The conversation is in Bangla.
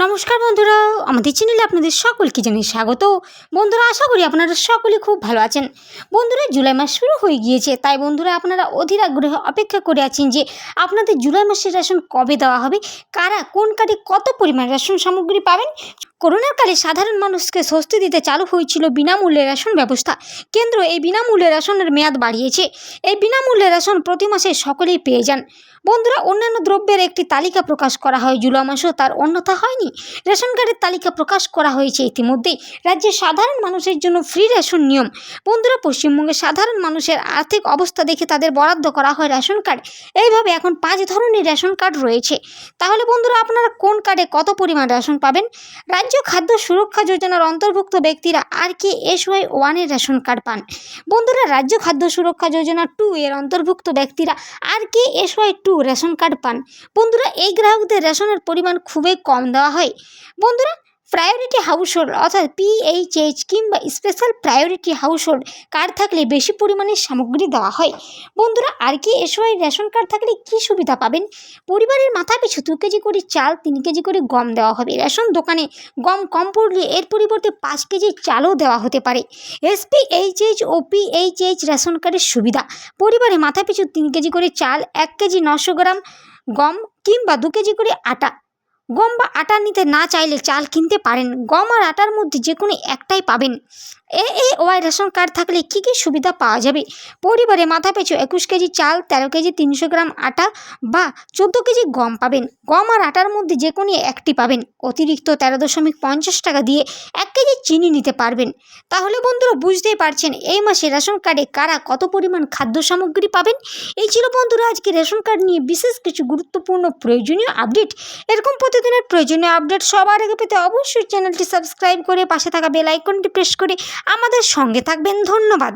নমস্কার বন্ধুরা, আমাদের চ্যানেলে আপনাদের সকলকে জানাই স্বাগত। বন্ধুরা, আশা করি আপনারা সকলে খুব ভালো আছেন। বন্ধুরা, জুলাই মাস শুরু হয়ে গিয়েছে, তাই বন্ধুরা আপনারা অধীর আগ্রহে অপেক্ষা করে আছেন যে আপনাদের জুলাই মাসের রেশন কবে দেওয়া হবে, কারা কোন কার্ডে কত পরিমাণ রেশন সামগ্রী পাবেন। করোনার কালে সাধারণ মানুষকে স্বস্তি দিতে চালু হয়েছিল বিনামূল্যে রেশন ব্যবস্থা। কেন্দ্র এই বিনামূল্যে রেশনের মেয়াদ বাড়িয়েছে। এই বিনামূল্যে রেশন প্রতি মাসে সকলেই পেয়ে যান। বন্ধুরা, অন্যান্য দ্রব্যের একটি তালিকা প্রকাশ করা হয়, জুলাই মাসেও তার অন্যথা হয়নি। রেশন কার্ডের তালিকা প্রকাশ করা হয়েছে ইতিমধ্যেই। রাজ্যের সাধারণ মানুষের জন্য ফ্রি রেশন নিয়ম। বন্ধুরা, পশ্চিমবঙ্গের সাধারণ মানুষের আর্থিক অবস্থা দেখে তাদের বরাদ্দ করা হয় রেশন কার্ড। এইভাবে এখন 5 ধরনের রেশন কার্ড রয়েছে। তাহলে বন্ধুরা, আপনারা কোন কার্ডে কত পরিমাণ রেশন পাবেন? রাজ্য খাদ্য সুরক্ষা যোজনার অন্তর্ভুক্ত ব্যক্তিরা RKSY-1 এর রেশন কার্ড পান। বন্ধুরা, রাজ্য খাদ্য সুরক্ষা যোজনা 2 এর অন্তর্ভুক্ত ব্যক্তিরা RKSY-2 রেশন কার্ড পান। বন্ধুরা, এই গ্রাহকদের রেশনের পরিমাণ খুবই কম দেওয়া হয়। বন্ধুরা, প্রায়োরিটি হাউসহোল্ড অর্থাৎ PHH কিংবা স্পেশাল প্রায়োরিটি হাউসহোল্ড কার্ড থাকলে বেশি পরিমাণে সামগ্রী দেওয়া হয়। বন্ধুরা, RKSY রেশন কার্ড থাকলে কী সুবিধা পাবেন? পরিবারের মাথাপিছু 2 কেজি করে চাল, 3 কেজি করে গম দেওয়া হবে। রেশন দোকানে গম কম পড়লে এর পরিবর্তে 5 কেজি চালও দেওয়া হতে পারে। SPHH ও PHH রেশন কার্ডের সুবিধা: পরিবারে মাথাপিছু 3 কেজি করে চাল, 1 কেজি 900 গ্রাম গম কিংবা 2 কেজি করে আটা। গম বা আটা নিতে না চাইলে চাল কিনতে পারেন। গম আর আটার মধ্যে যে কোনো একটাই পাবেন। AAY রেশন কার্ড থাকলে কী কী সুবিধা পাওয়া যাবে? পরিবারে মাথাপিছু 21 কেজি চাল, 13 কেজি 300 গ্রাম আটা বা 14 কেজি গম পাবেন। গম আর আটার মধ্যে যে কোনো একটি পাবেন। অতিরিক্ত 13.50 টাকা দিয়ে 1 কেজি চিনি নিতে পারবেন। তাহলে বন্ধুরা, বুঝতেই পারছেন এই মাসে রেশন কার্ডে কারা কত পরিমাণ খাদ্য সামগ্রী পাবেন। এই ছিল বন্ধুরা আজকে রেশন কার্ড নিয়ে বিশেষ কিছু গুরুত্বপূর্ণ প্রয়োজনীয় আপডেট। এরকম প্রতিদিনের প্রয়োজনীয় আপডেট সবার আগে পেতে অবশ্যই চ্যানেলটি সাবস্ক্রাইব করে পাশে থাকা বেল আইকনটি প্রেস করে আমাদের সঙ্গে থাকবেন। ধন্যবাদ।